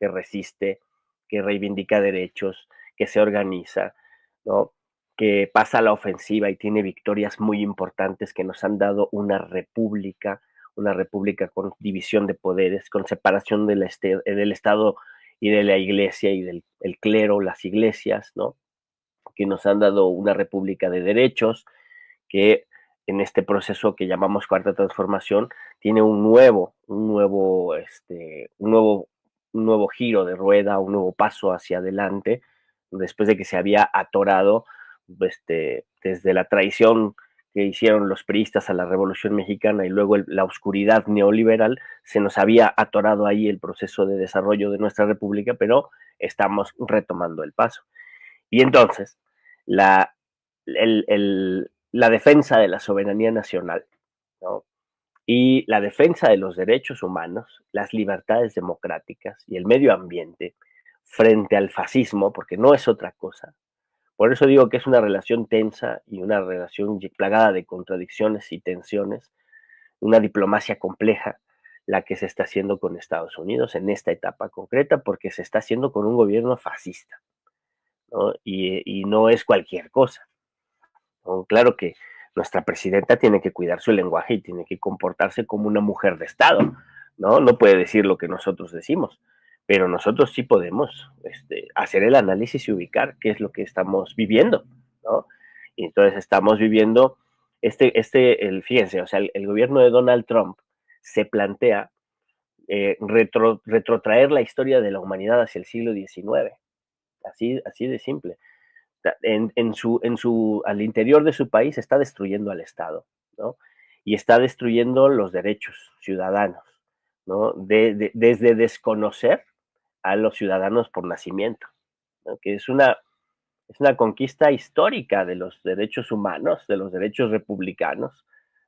que resiste, que reivindica derechos, que se organiza, ¿no? Que pasa a la ofensiva y tiene victorias muy importantes que nos han dado una república con división de poderes, con separación del Estado y de la iglesia y del el clero, las iglesias, ¿no? Que nos han dado una república de derechos, que en este proceso que llamamos Cuarta Transformación tiene un nuevo giro de rueda, un nuevo paso hacia adelante, después de que se había atorado desde la traición que hicieron los priistas a la Revolución Mexicana y luego la oscuridad neoliberal, se nos había atorado ahí el proceso de desarrollo de nuestra república, pero estamos retomando el paso. Y entonces, la, la defensa de la soberanía nacional, ¿no? Y la defensa de los derechos humanos, las libertades democráticas y el medio ambiente frente al fascismo, porque no es otra cosa. Por eso digo que es una relación tensa y una relación plagada de contradicciones y tensiones, una diplomacia compleja, la que se está haciendo con Estados Unidos en esta etapa concreta, porque se está haciendo con un gobierno fascista, ¿no? Y no es cualquier cosa, ¿no? Claro que nuestra presidenta tiene que cuidar su lenguaje y tiene que comportarse como una mujer de Estado, ¿no? No puede decir lo que nosotros decimos, pero nosotros sí podemos hacer el análisis y ubicar qué es lo que estamos viviendo, ¿no? Y entonces estamos viviendo, fíjense, o sea, el gobierno de Donald Trump se plantea retrotraer la historia de la humanidad hacia el siglo XIX, así de simple. Al interior de su país está destruyendo al Estado, ¿no? Y está destruyendo los derechos ciudadanos, ¿no? Desde desconocer a los ciudadanos por nacimiento, ¿no? Que es una conquista histórica de los derechos humanos, de los derechos republicanos,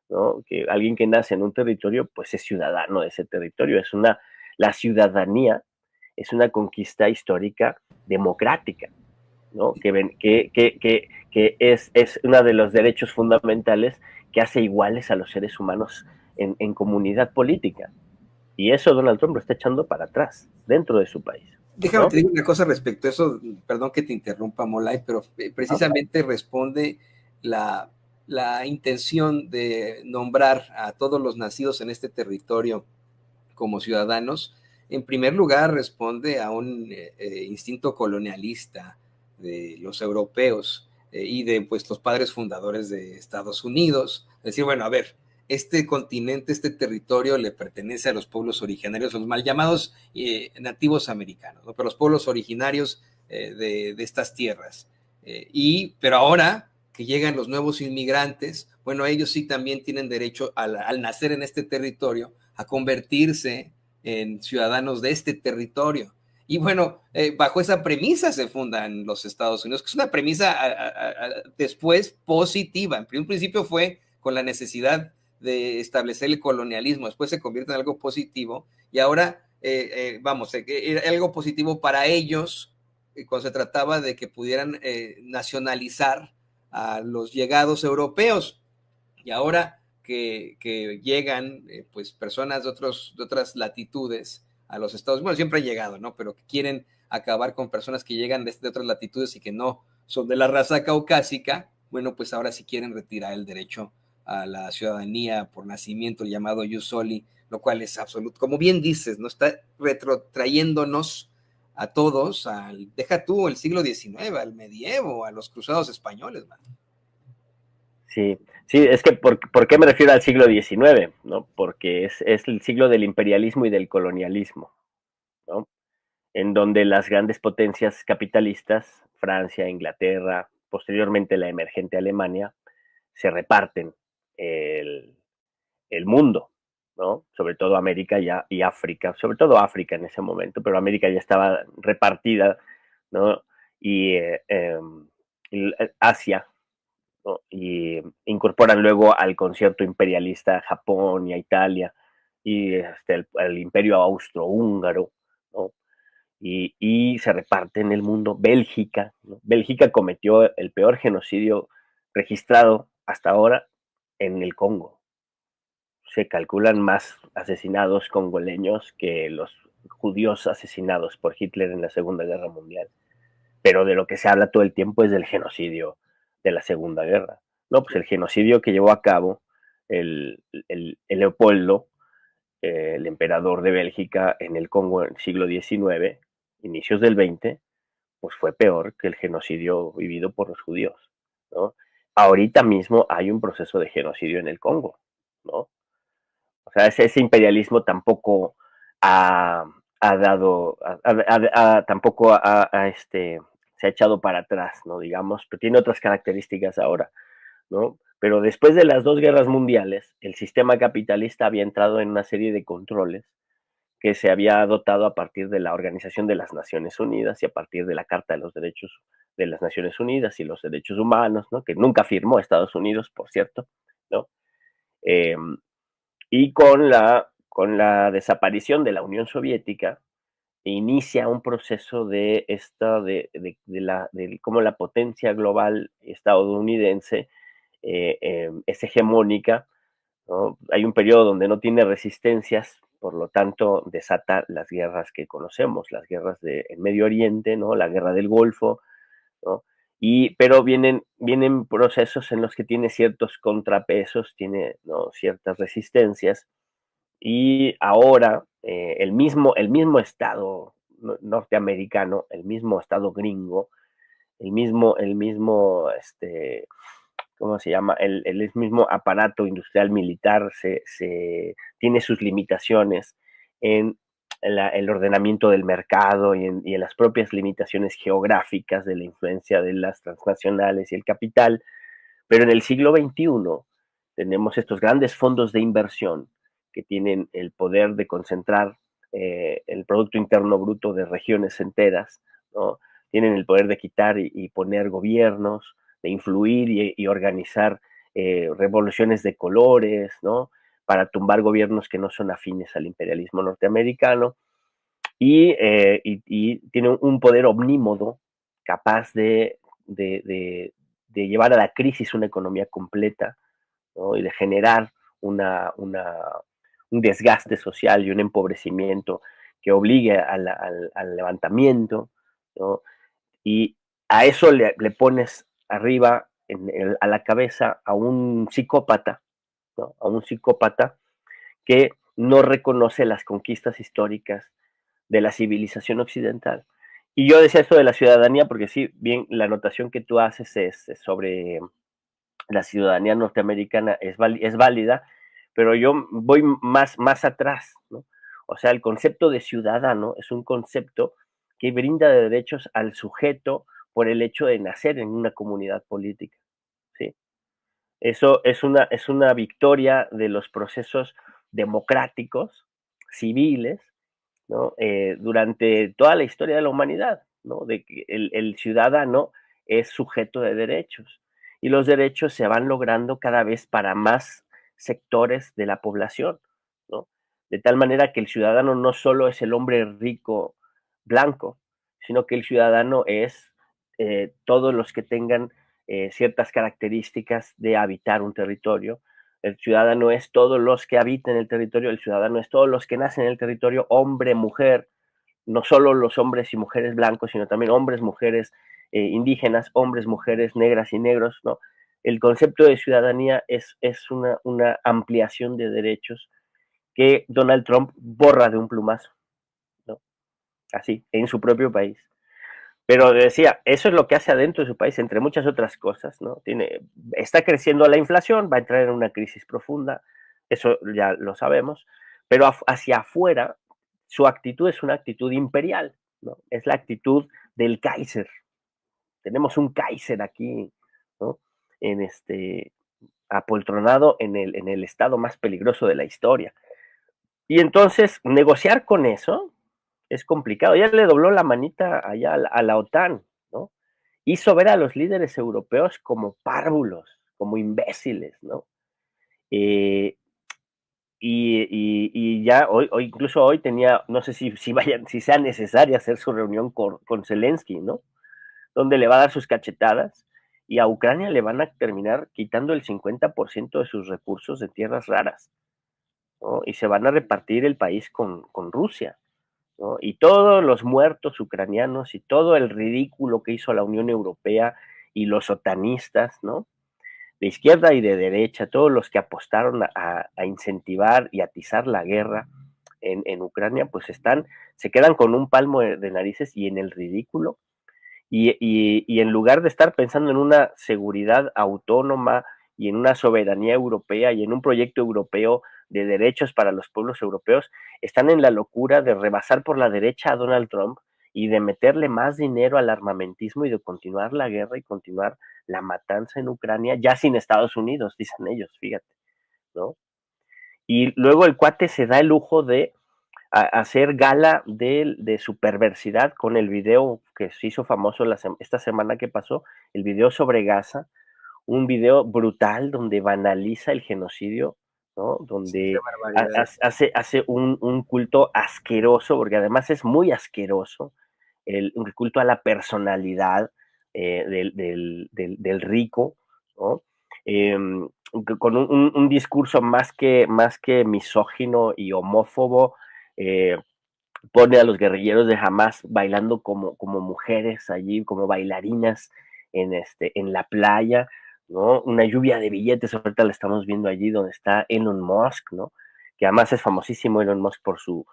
¿no? Que alguien que nace en un territorio, pues es ciudadano de ese territorio. La ciudadanía es una conquista histórica democrática, ¿no? Que es uno de los derechos fundamentales que hace iguales a los seres humanos en comunidad política. Y eso Donald Trump lo está echando para atrás, dentro de su país, Déjame te ¿no? digo una cosa respecto a eso, perdón que te interrumpa, Molay, pero precisamente responde la, la intención de nombrar a todos los nacidos en este territorio como ciudadanos. En primer lugar, responde a un instinto colonialista de los europeos y de pues, los padres fundadores de Estados Unidos. Es decir, bueno, a ver, este continente, este territorio le pertenece a los pueblos originarios, los mal llamados nativos americanos, ¿no? Pero los pueblos originarios de estas tierras. Pero ahora que llegan los nuevos inmigrantes, bueno, ellos sí también tienen derecho al nacer en este territorio a convertirse en ciudadanos de este territorio. Y bueno, bajo esa premisa se fundan los Estados Unidos, que es una premisa después positiva. En un principio fue con la necesidad de establecer el colonialismo, después se convierte en algo positivo y ahora, era algo positivo para ellos cuando se trataba de que pudieran nacionalizar a los llegados europeos. Y ahora que llegan pues personas de otras latitudes a los Estados Unidos, bueno, siempre han llegado, ¿no? Pero que quieren acabar con personas que llegan de otras latitudes y que no son de la raza caucásica, bueno, pues ahora sí quieren retirar el derecho a la ciudadanía por nacimiento llamado jus soli, lo cual es absoluto, como bien dices, ¿no? Está retrotrayéndonos a todos, deja tú el siglo XIX, al medievo, a los cruzados españoles, man. Sí, sí, es que ¿por qué me refiero al siglo XIX? ¿No? Porque es el siglo del imperialismo y del colonialismo, ¿no? En donde las grandes potencias capitalistas, Francia, Inglaterra, posteriormente la emergente Alemania, se reparten el, el mundo, ¿no? Sobre todo América y África, sobre todo África en ese momento, pero América ya estaba repartida, ¿no? Y Asia, ¿no? Y incorporan luego al concierto imperialista a Japón y a Italia y el imperio austrohúngaro, ¿no? Y se reparten el mundo. Bélgica, ¿no? Bélgica cometió el peor genocidio registrado hasta ahora en el Congo. Se calculan más asesinados congoleños que judíos asesinados por Hitler en la Segunda Guerra Mundial, pero de lo que se habla todo el tiempo es del genocidio de la Segunda Guerra. No, pues el genocidio que llevó a cabo el Leopoldo, el emperador de Bélgica en el Congo en el siglo XIX, inicios del XX, pues fue peor que el genocidio vivido por los judíos, ¿no? Ahorita mismo hay un proceso de genocidio en el Congo, ¿no? O sea, ese imperialismo tampoco ha dado, tampoco se ha echado para atrás, ¿no? Digamos, pero tiene otras características ahora, ¿no? Pero después de las dos guerras mundiales, el sistema capitalista había entrado en una serie de controles que se había adoptado a partir de la Organización de las Naciones Unidas y a partir de la Carta de los Derechos de las Naciones Unidas y los Derechos Humanos, ¿no? Que nunca firmó Estados Unidos, por cierto, ¿no? Eh, y con la desaparición de la Unión Soviética, inicia un proceso de cómo la potencia global estadounidense es hegemónica, ¿no? Hay un periodo donde no tiene resistencias, por lo tanto desata las guerras que conocemos, las guerras en Medio Oriente, ¿no? La guerra del Golfo, ¿no? Pero vienen procesos en los que tiene ciertos contrapesos, tiene, ¿no?, ciertas resistencias, y ahora el mismo Estado norteamericano, el mismo Estado gringo, ¿cómo se llama? El mismo aparato industrial militar tiene sus limitaciones en el ordenamiento del mercado y en las propias limitaciones geográficas de la influencia de las transnacionales y el capital. Pero en el siglo XXI tenemos estos grandes fondos de inversión que tienen el poder de concentrar el Producto Interno Bruto de regiones enteras, ¿no? Tienen el poder de quitar y poner gobiernos, de influir y organizar revoluciones de colores, ¿no? Para tumbar gobiernos que no son afines al imperialismo norteamericano, y tiene un poder omnímodo capaz de llevar a la crisis una economía completa, ¿no? Y de generar un desgaste social y un empobrecimiento que obligue al levantamiento, ¿no? Y a eso le pones arriba, a la cabeza, a un psicópata, ¿no? A un psicópata que no reconoce las conquistas históricas de la civilización occidental. Y yo decía esto de la ciudadanía porque sí, bien, la anotación que tú haces es sobre la ciudadanía norteamericana es válida, pero yo voy más atrás, ¿no? O sea, el concepto de ciudadano es un concepto que brinda derechos al sujeto por el hecho de nacer en una comunidad política, ¿sí? Eso es una victoria de los procesos democráticos, civiles, ¿no? Durante toda la historia de la humanidad, ¿no? De que el ciudadano es sujeto de derechos y los derechos se van logrando cada vez para más sectores de la población, ¿no? De tal manera que el ciudadano no solo es el hombre rico blanco, sino que el ciudadano es todos los que tengan ciertas características de habitar un territorio. El ciudadano es todos los que habitan el territorio, el ciudadano es todos los que nacen en el territorio, hombre, mujer, no solo los hombres y mujeres blancos, sino también hombres, mujeres indígenas, hombres, mujeres negras y negros, ¿no? El concepto de ciudadanía es una ampliación de derechos que Donald Trump borra de un plumazo, ¿no? Así, en su propio país. Pero decía, eso es lo que hace adentro de su país, entre muchas otras cosas, ¿no? Está creciendo la inflación, va a entrar en una crisis profunda, eso ya lo sabemos, pero hacia afuera su actitud es una actitud imperial, ¿no? Es la actitud del Kaiser. Tenemos un Kaiser aquí, ¿no? Apoltronado en el estado más peligroso de la historia. Y entonces, negociar con eso es complicado. Ya le dobló la manita allá a la OTAN, ¿no? Hizo ver a los líderes europeos como párvulos, como imbéciles, ¿no? Eh, y ya hoy, incluso hoy tenía, no sé si sea necesaria hacer su reunión con Zelensky, ¿no? Donde le va a dar sus cachetadas y a Ucrania le van a terminar quitando el 50% de sus recursos de tierras raras, ¿no? Y se van a repartir el país con Rusia, ¿no? Y todos los muertos ucranianos y todo el ridículo que hizo la Unión Europea y los otanistas, ¿no? De izquierda y de derecha, todos los que apostaron a incentivar y atizar la guerra en Ucrania, pues se quedan con un palmo de narices y en el ridículo, y en lugar de estar pensando en una seguridad autónoma y en una soberanía europea y en un proyecto europeo de derechos para los pueblos europeos, están en la locura de rebasar por la derecha a Donald Trump y de meterle más dinero al armamentismo y de continuar la guerra y continuar la matanza en Ucrania, ya sin Estados Unidos, dicen ellos, fíjate, ¿no? Y luego el cuate se da el lujo de hacer gala de su perversidad con el video que se hizo famoso esta semana que pasó, el video sobre Gaza, un video brutal donde banaliza el genocidio, ¿no? Sí, qué Donde barbaridad. hace un culto asqueroso, porque además es muy asqueroso, un culto a la personalidad del rico, ¿no? Eh, con un discurso más que misógino y homófobo, eh, pone a los guerrilleros de Hamas bailando como mujeres allí, como bailarinas en la playa, ¿no? Una lluvia de billetes, ahorita la estamos viendo allí donde está Elon Musk, ¿no? Que además es famosísimo Elon Musk por su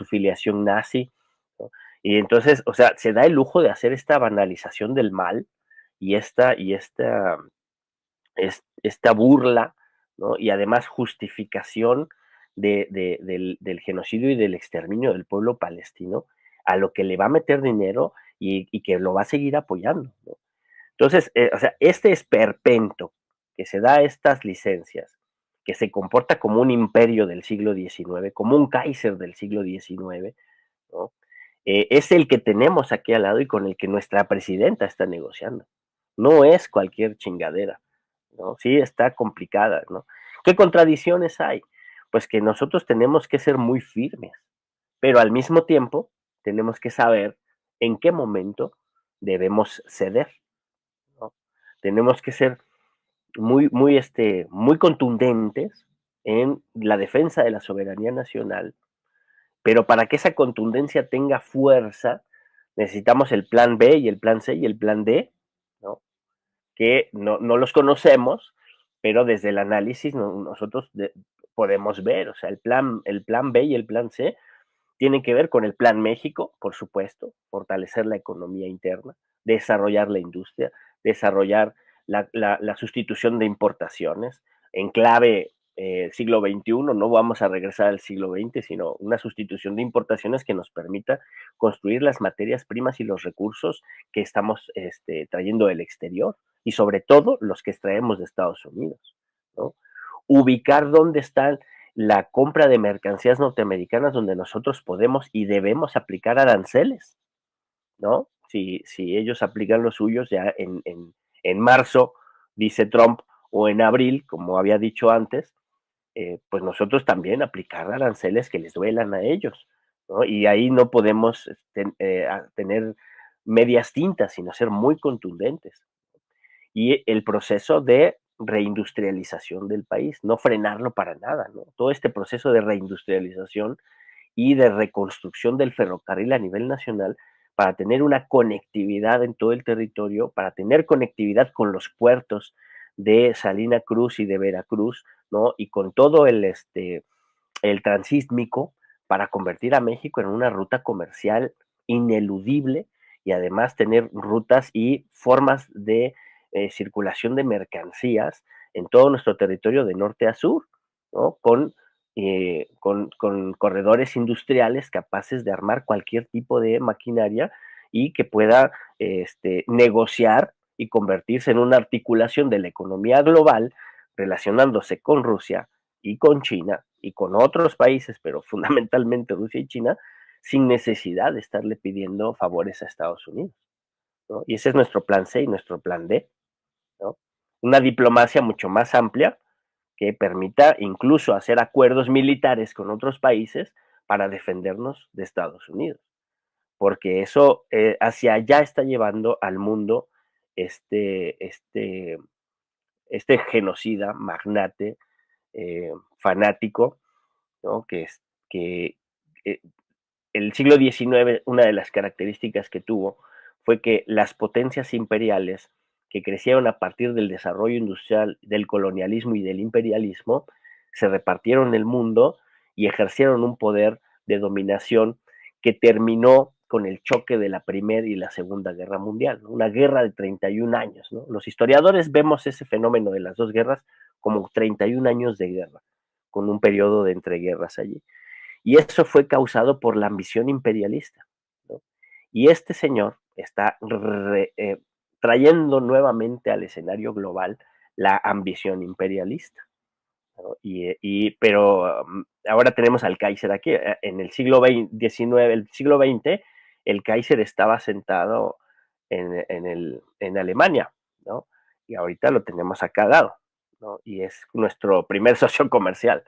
filiación nazi, ¿no? Y entonces, o sea, se da el lujo de hacer esta banalización del mal y esta burla, ¿no? Y además justificación del genocidio y del exterminio del pueblo palestino, a lo que le va a meter dinero y que lo va a seguir apoyando, ¿no? Entonces, o sea, este esperpento que se da a estas licencias, que se comporta como un imperio del siglo XIX, como un Kaiser del siglo XIX, ¿no? Es el que tenemos aquí al lado y con el que nuestra presidenta está negociando. No es cualquier chingadera, ¿no? Sí, está complicada, ¿no? ¿Qué contradicciones hay? Pues que nosotros tenemos que ser muy firmes, pero al mismo tiempo tenemos que saber en qué momento debemos ceder, ¿no? Tenemos que ser muy contundentes en la defensa de la soberanía nacional, pero para que esa contundencia tenga fuerza, necesitamos el plan B y el plan C y el plan D, ¿no? Que no los conocemos, pero desde el análisis nosotros podemos ver, o sea, el plan B y el plan C tienen que ver con el plan México, por supuesto, fortalecer la economía interna, desarrollar la industria, desarrollar la sustitución de importaciones en clave siglo XXI, no vamos a regresar al siglo XX, sino una sustitución de importaciones que nos permita construir las materias primas y los recursos que estamos trayendo del exterior y sobre todo los que extraemos de Estados Unidos, ¿no? Ubicar dónde están la compra de mercancías norteamericanas donde nosotros podemos y debemos aplicar aranceles, ¿no? Si ellos aplican los suyos ya en marzo, dice Trump, o en abril, como había dicho antes, pues nosotros también aplicar aranceles que les duelan a ellos, ¿no? Y ahí no podemos tener medias tintas, sino ser muy contundentes. Y el proceso de reindustrialización del país, no frenarlo para nada, ¿no? Todo este proceso de reindustrialización y de reconstrucción del ferrocarril a nivel nacional para tener una conectividad en todo el territorio, para tener conectividad con los puertos de Salina Cruz y de Veracruz, ¿no? Y con todo el transísmico para convertir a México en una ruta comercial ineludible y además tener rutas y formas de circulación de mercancías en todo nuestro territorio de norte a sur, ¿no? Con corredores industriales capaces de armar cualquier tipo de maquinaria y que pueda negociar y convertirse en una articulación de la economía global relacionándose con Rusia y con China y con otros países, pero fundamentalmente Rusia y China, sin necesidad de estarle pidiendo favores a Estados Unidos, ¿no? Y ese es nuestro plan C y nuestro plan D, ¿no? Una diplomacia mucho más amplia que permita incluso hacer acuerdos militares con otros países para defendernos de Estados Unidos, porque eso hacia allá está llevando al mundo este, este, este genocida, magnate, fanático, ¿no? Que el siglo XIX, una de las características que tuvo fue que las potencias imperiales que crecieron a partir del desarrollo industrial, del colonialismo y del imperialismo, se repartieron el mundo y ejercieron un poder de dominación que terminó con el choque de la Primera y la Segunda Guerra Mundial, ¿no? Una guerra de 31 años. ¿No? Los historiadores vemos ese fenómeno de las dos guerras como 31 años de guerra, con un periodo de entreguerras allí. Y eso fue causado por la ambición imperialista, ¿no? Y este señor está trayendo nuevamente al escenario global la ambición imperialista, ¿no? Pero ahora tenemos al Kaiser aquí. En el siglo XIX, el siglo XX, el Kaiser estaba sentado en Alemania, ¿no? Y ahorita lo tenemos acá al lado, ¿no? Y es nuestro primer socio comercial.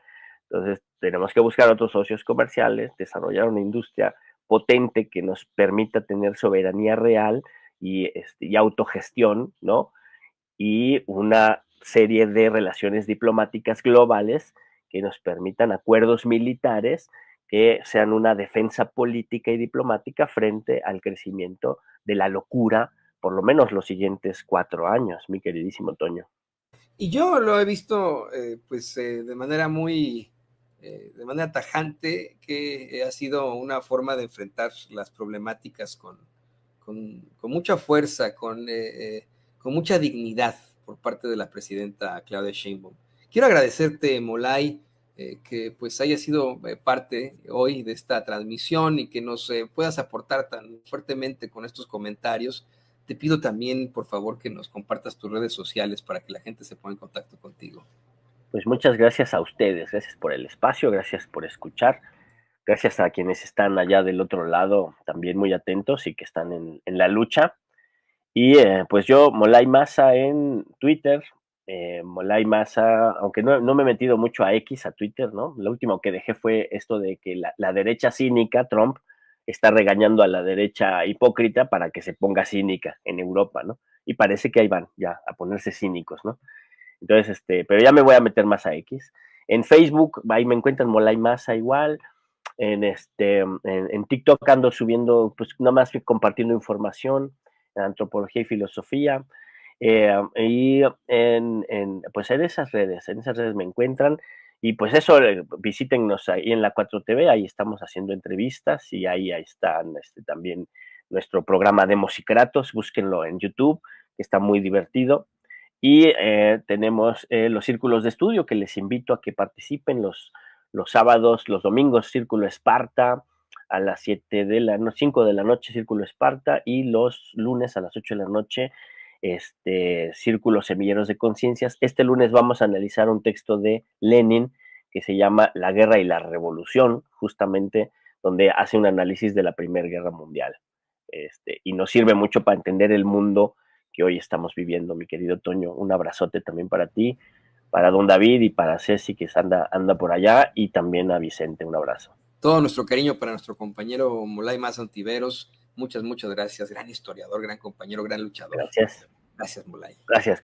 Entonces, tenemos que buscar otros socios comerciales, desarrollar una industria potente que nos permita tener soberanía real y autogestión, ¿no? Y una serie de relaciones diplomáticas globales que nos permitan acuerdos militares que sean una defensa política y diplomática frente al crecimiento de la locura, por lo menos los siguientes 4 años, mi queridísimo Toño. Y yo lo he visto de manera tajante, que ha sido una forma de enfrentar las problemáticas con mucha fuerza, con mucha dignidad por parte de la presidenta Claudia Sheinbaum. Quiero agradecerte, Molay, que pues haya sido parte hoy de esta transmisión y que nos puedas aportar tan fuertemente con estos comentarios. Te pido también, por favor, que nos compartas tus redes sociales para que la gente se ponga en contacto contigo. Pues muchas gracias a ustedes, gracias por el espacio, gracias por escuchar, gracias a quienes están allá del otro lado también muy atentos y que están en la lucha. Y pues yo, Molay Masa en Twitter, Molay Masa, aunque no me he metido mucho a X, a Twitter, ¿no? Lo último que dejé fue esto de que la derecha cínica, Trump, está regañando a la derecha hipócrita para que se ponga cínica en Europa, ¿no? Y parece que ahí van ya a ponerse cínicos, ¿no? Entonces, pero ya me voy a meter más a X. En Facebook, ahí me encuentran Molay Masa igual. En TikTok ando subiendo, pues nada más compartiendo información, antropología y filosofía. Y pues en esas redes me encuentran. Y pues eso, visítennos ahí en la 4TV, ahí estamos haciendo entrevistas y ahí están también nuestro programa de Musicratos, búsquenlo en YouTube, que está muy divertido. Y tenemos los círculos de estudio que les invito a que participen los sábados, los domingos, Círculo Esparta, a las 5 de la noche, Círculo Esparta, y los lunes a las 8 de la noche, Círculo Semilleros de Conciencias. Este lunes vamos a analizar un texto de Lenin que se llama La Guerra y la Revolución, justamente donde hace un análisis de la Primera Guerra Mundial. Y nos sirve mucho para entender el mundo que hoy estamos viviendo, mi querido Toño. Un abrazote también para ti, para don David y para Ceci, que anda por allá, y también a Vicente, un abrazo. Todo nuestro cariño para nuestro compañero Molay Masa Ontiveros. Muchas gracias. Gran historiador, gran compañero, gran luchador. Gracias. Gracias, Molay. Gracias.